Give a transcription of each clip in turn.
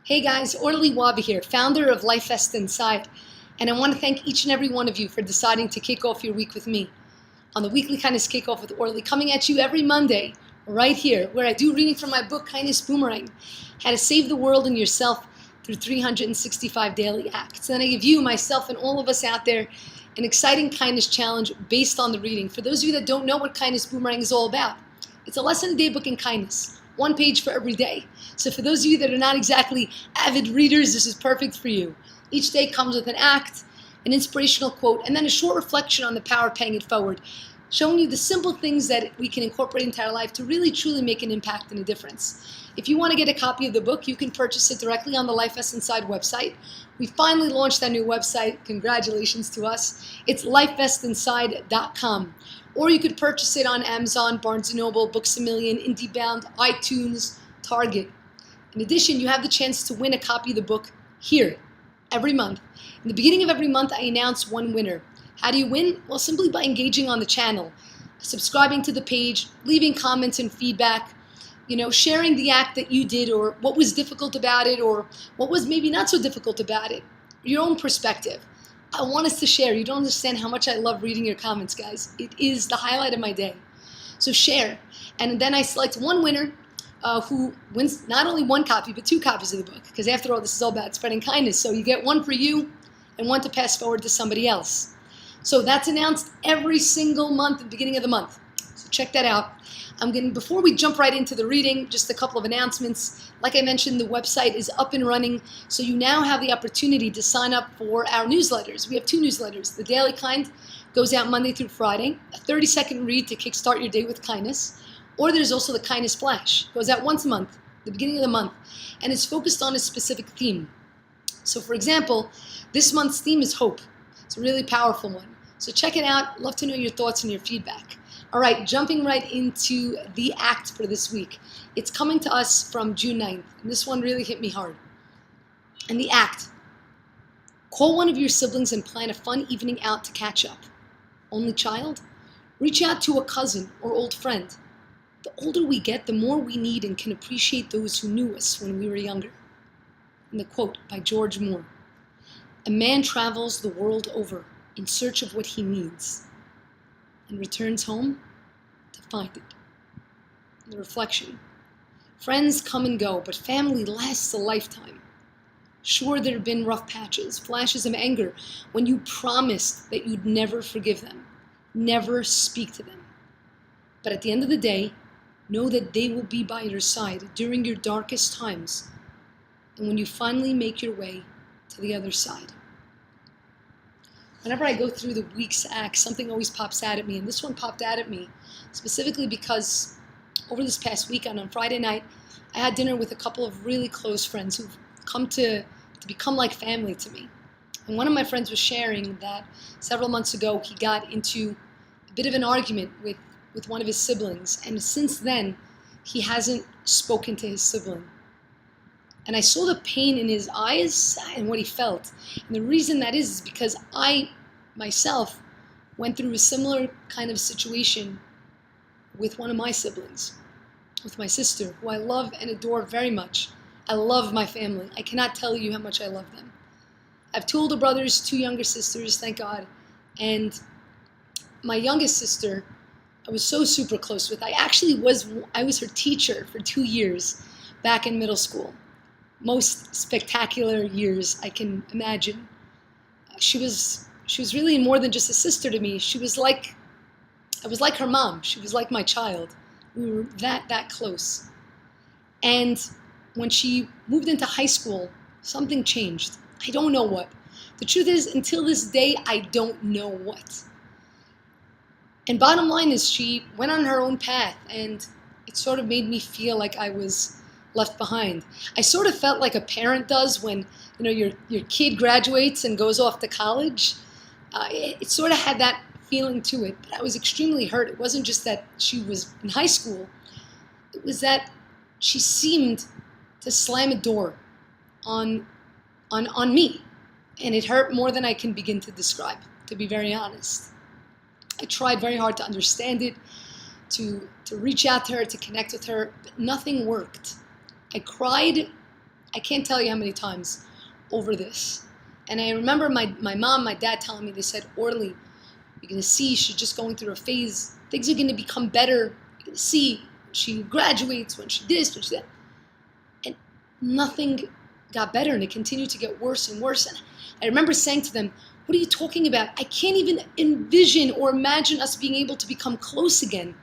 Hey guys, Orly here, founder of LifeVestInside, and I want to thank each and every one of you for deciding to kick off your week with me on the weekly Kindness Kickoff with Orly, coming at you every Monday right here, where I do reading from my book, Kindness Boomerang, How to Save the World and Yourself Through 365 Daily Acts. And then I give you, myself, and all of us out there an exciting kindness challenge based on the reading. For those of you that don't know what Kindness Boomerang is all about, it's a lesson-a-day book in kindness. One page for every day. So for those of you that are not exactly avid readers, this is perfect for you. Each day comes with an act, an inspirational quote, and then a short reflection on the power of paying it forward, showing you the simple things that we can incorporate into our life to really truly make an impact and a difference. If you want to get a copy of the book, you can purchase it directly on the LifeVestInside website. We finally launched our new website. Congratulations to us. It's LifeVestInside.com. Or you could purchase it on Amazon, Barnes & Noble, Books A Million, IndieBound, iTunes, Target. In addition, you have the chance to win a copy of the book here every month. In the beginning of every month, I announce one winner. How do you win? Well, simply by engaging on the channel, subscribing to the page, leaving comments and feedback, sharing the act that you did or what was difficult about it or what was maybe not so difficult about it, your own perspective. I want us to share. You don't understand how much I love reading your comments, guys. It is the highlight of my day. So share. And then I select one winner who wins not only one copy, but 2 copies of the book. Because after all, this is all about spreading kindness. So you get one for you and one to pass forward to somebody else. So that's announced every single month at the beginning of the month. So check that out. Before we jump right into the reading, just a couple of announcements. Like I mentioned, the website is up and running, so you now have the opportunity to sign up for our newsletters. We have 2 newsletters. The Daily Kind goes out Monday through Friday, a 30-second read to kickstart your day with kindness. Or there's also the Kindness Flash. It goes out once a month, the beginning of the month, and it's focused on a specific theme. So for example, this month's theme is hope. It's a really powerful one. So check it out. Love to know your thoughts and your feedback. All right, jumping right into the act for this week. It's coming to us from June 9th, and this one really hit me hard. And the act: call one of your siblings and plan a fun evening out to catch up. Only child? Reach out to a cousin or old friend. The older we get, the more we need and can appreciate those who knew us when we were younger. And the quote by George Moore: a man travels the world over in search of what he needs, and returns home to find it. The reflection: friends come and go, but family lasts a lifetime. Sure, there have been rough patches, flashes of anger, when you promised that you'd never forgive them, never speak to them. But at the end of the day, know that they will be by your side during your darkest times, and when you finally make your way to the other side. Whenever I go through the week's acts, something always pops out at me, and this one popped out at me specifically because over this past weekend on Friday night, I had dinner with a couple of really close friends who've come to become like family to me. And one of my friends was sharing that several months ago he got into a bit of an argument with one of his siblings, and since then he hasn't spoken to his sibling. And I saw the pain in his eyes and what he felt. And the reason that is because I, myself, went through a similar kind of situation with one of my siblings, with my sister, who I love and adore very much. I love my family. I cannot tell you how much I love them. I have 2 older brothers, 2 younger sisters, thank God. And my youngest sister, I was so super close with. I was her teacher for 2 years back in middle school. Most spectacular years I can imagine. She was really more than just a sister to me. I was like her mom. She was like my child. We were that close. And when she moved into high school, something changed. I don't know what. The truth is, until this day, I don't know what. And bottom line is, she went on her own path, and it sort of made me feel like I was left behind. I sort of felt like a parent does when your kid graduates and goes off to college. It sort of had that feeling to it, but I was extremely hurt. It wasn't just that she was in high school. It was that she seemed to slam a door on me, and it hurt more than I can begin to describe, to be very honest. I tried very hard to understand it, to reach out to her, to connect with her, but nothing worked. I cried I can't tell you how many times over this. And I remember my mom, my dad telling me, they said, Orly, you're going to see she's just going through a phase. Things are going to become better. You're going to see she graduates, when she this, when she that. And nothing got better, and it continued to get worse and worse. And I remember saying to them, what are you talking about? I can't even envision or imagine us being able to become close again.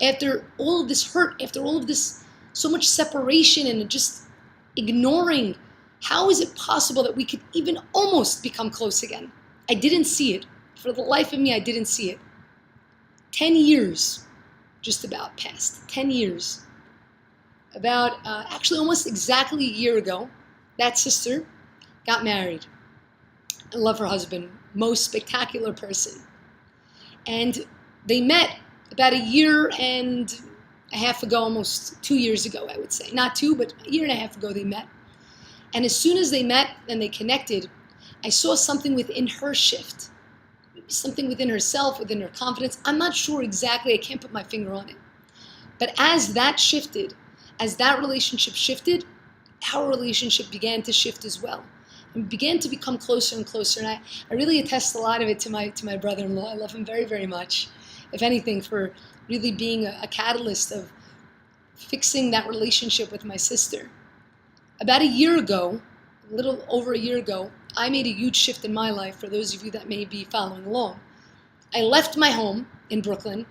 After all of this hurt, after all of this, so much separation and just ignoring, how is it possible that we could even almost become close again? I didn't see it. For the life of me, I didn't see it. 10 years, just about passed. 10 years. About, actually almost exactly a year ago, that sister got married. I love her husband, most spectacular person. And they met about a year and a half ago, almost 2 years ago, I would say. Not two, but a year and a half ago they met. And as soon as they met and they connected, I saw something within her shift. Something within herself, within her confidence. I'm not sure exactly, I can't put my finger on it. But as that shifted, as that relationship shifted, our relationship began to shift as well. And began to become closer and closer. And I really attest a lot of it to my brother-in-law. I love him very, very much. If anything, for really being a catalyst of fixing that relationship with my sister. About a year ago, a little over a year ago, I made a huge shift in my life, for those of you that may be following along. I left my home in Brooklyn,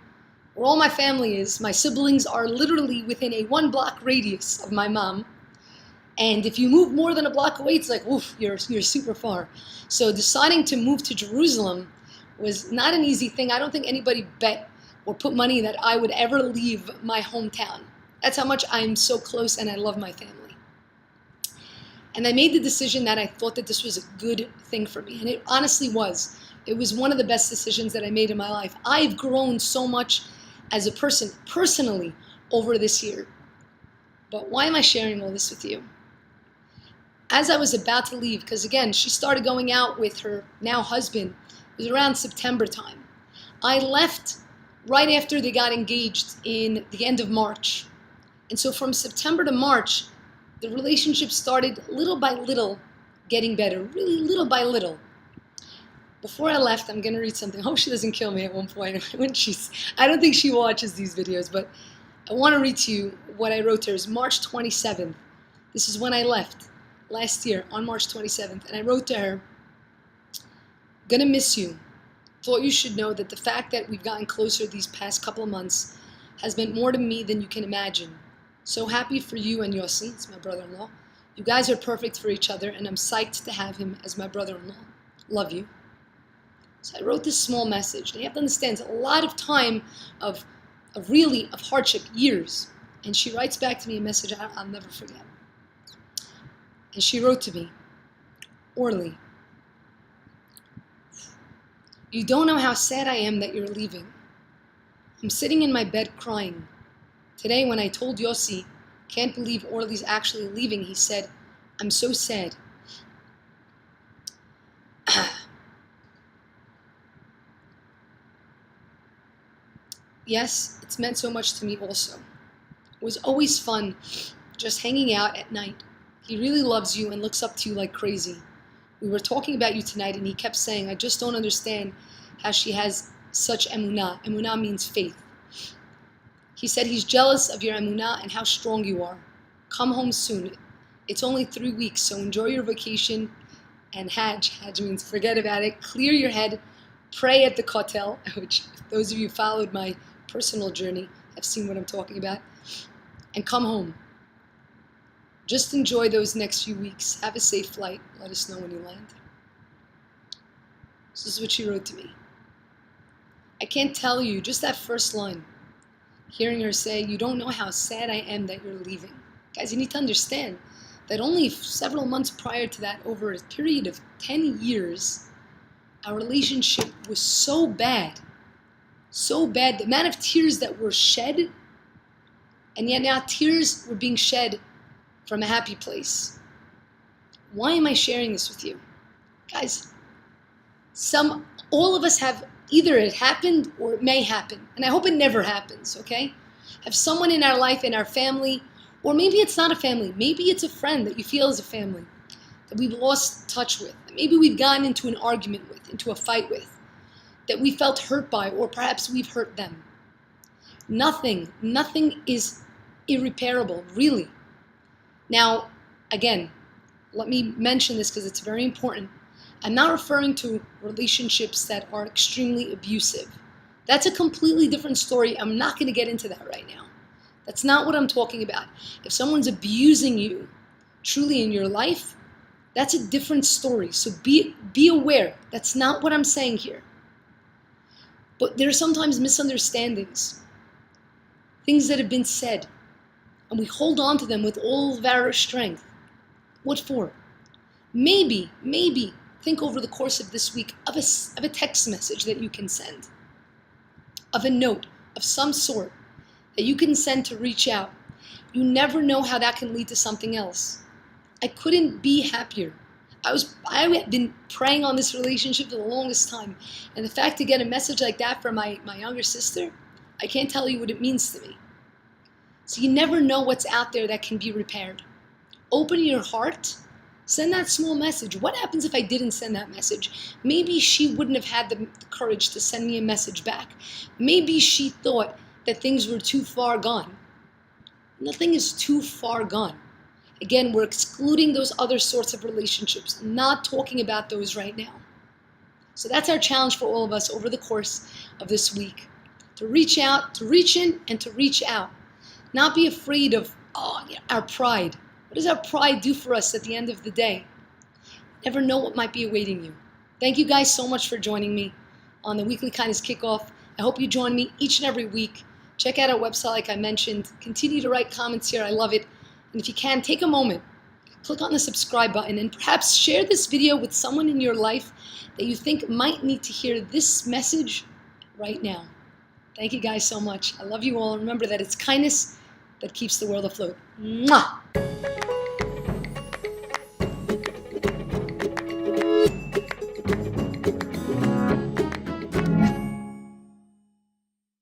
where all my family is. My siblings are literally within a 1-block radius of my mom. And if you move more than a block away, it's like, oof, you're super far. So deciding to move to Jerusalem was not an easy thing. I don't think anybody bet or put money that I would ever leave my hometown. That's how much I'm so close and I love my family. And I made the decision that I thought that this was a good thing for me. And it honestly was. It was one of the best decisions that I made in my life. I've grown so much as a person, personally, over this year. But why am I sharing all this with you? As I was about to leave, because again, she started going out with her now husband. It was around September time. I left right after they got engaged in the end of March. And so from September to March, the relationship started little by little getting better, really little by little. Before I left, I'm going to read something. I hope she doesn't kill me at one point when I don't think she watches these videos, but I want to read to you what I wrote to her. It's March 27th. This is when I left last year on March 27th. And I wrote to her, gonna miss you. Thought you should know that the fact that we've gotten closer these past couple of months has meant more to me than you can imagine. So happy for you and Yossi, it's my brother-in-law. You guys are perfect for each other, and I'm psyched to have him as my brother-in-law. Love you. So I wrote this small message. And you have to understand, it's a lot of time of hardship, years. And she writes back to me a message I'll never forget. And she wrote to me, Orly, you don't know how sad I am that you're leaving. I'm sitting in my bed crying. Today when I told Yossi, can't believe Orly's actually leaving, he said, I'm so sad. Yes, it's meant so much to me also. It was always fun just hanging out at night. He really loves you and looks up to you like crazy. We were talking about you tonight and he kept saying, I just don't understand how she has such emunah. Emunah means faith. He said he's jealous of your emunah and how strong you are. Come home soon. It's only 3 weeks, so enjoy your vacation. And Hajj means forget about it. Clear your head. Pray at the kotel, which those of you who followed my personal journey have seen what I'm talking about. And come home. Just enjoy those next few weeks. Have a safe flight. Let us know when you land. This is what she wrote to me. I can't tell you, just that first line, hearing her say, you don't know how sad I am that you're leaving. Guys, you need to understand that only several months prior to that, over a period of 10 years, our relationship was so bad. So bad. The amount of tears that were shed, and yet now tears were being shed from a happy place. Why am I sharing this with you? Guys, all of us have, either it happened or it may happen. And I hope it never happens, okay? Have someone in our life, in our family, Or maybe it's not a family. Maybe it's a friend that you feel is a family that we've lost touch with. Maybe we've gotten into an argument with, into a fight with, that we felt hurt by, or perhaps we've hurt them. Nothing is irreparable, really. Now, again, let me mention this because it's very important. I'm not referring to relationships that are extremely abusive. That's a completely different story. I'm not going to get into that right now. That's not what I'm talking about. If someone's abusing you truly in your life, that's a different story. So be aware. That's not what I'm saying here. But there are sometimes misunderstandings, things that have been said, and we hold on to them with all of our strength. What for? Maybe think over the course of this week of a text message that you can send, of a note of some sort that you can send to reach out. You never know how that can lead to something else. I couldn't be happier. I had been praying on this relationship for the longest time. And the fact to get a message like that from my younger sister, I can't tell you what it means to me. So you never know what's out there that can be repaired. Open your heart. Send that small message. What happens if I didn't send that message? Maybe she wouldn't have had the courage to send me a message back. Maybe she thought that things were too far gone. Nothing is too far gone. Again, we're excluding those other sorts of relationships, not talking about those right now. So that's our challenge for all of us over the course of this week. To reach out, to reach in, and to reach out. Not be afraid of our pride. What does our pride do for us at the end of the day? Never know what might be awaiting you. Thank you guys so much for joining me on the Weekly Kindness Kickoff. I hope you join me each and every week. Check out our website like I mentioned. Continue to write comments here. I love it. And if you can, take a moment, click on the subscribe button, and perhaps share this video with someone in your life that you think might need to hear this message right now. Thank you guys so much. I love you all. Remember that it's kindness that keeps the world afloat. Mwah!